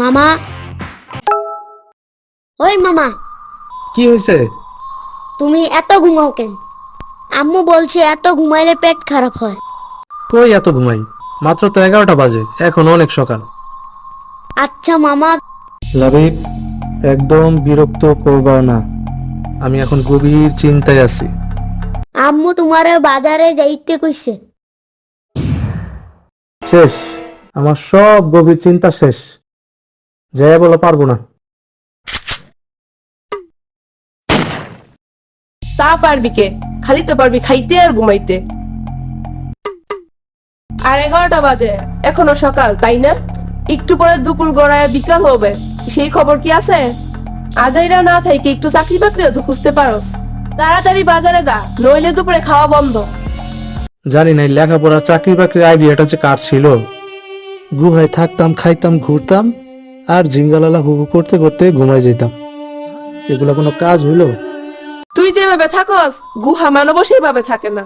মামা, ওই মামা, কি হয়েছে? তুমি এত ঘুমাও কেন? আম্মু বলছে এত ঘুমাইলে পেট খারাপ হয়। কই এত ঘুমাই? মাত্র তো 11টা বাজে, এখন অনেক সকাল। আচ্ছা মামা। লাবিব, একদম বিরক্ত করবা না। আমি এখন গভীর চিন্তায় আছি। আম্মু তোমারে বাজারে যাইতে কইছে। শেষ, আমার সব গভীর চিন্তা শেষ। যাই বলো পারবো না। তা পারবি কে? খালি তো পারবি খাইতে আর ঘুমাইতে। আর 11টা বাজে, এখনো সকাল তাই না? একটু পরে দুপুর গড়ায় বিকাল হবে, সেই খবর কি আছে? আজাইরা না থাইকে একটু চাকরি বাকরিও তো খুঁজতে পারোস। তাড়াতাড়ি বাজারে যা, নইলে দুপুরে খাওয়া বন্ধ। জানি না এই লেখাপড়া চাকরি বাকরির আইডিয়াটা যে কার ছিল। গুহায় থাকতাম, খাইতাম, ঘুরতাম, আর জিঙ্গালালা হু হু করতে করতে ঘুমাই যেতাম। এগুলা কোনো কাজ হইলো? তুই যেভাবে থাকস, গুহা মানব সেভাবে থাকে না।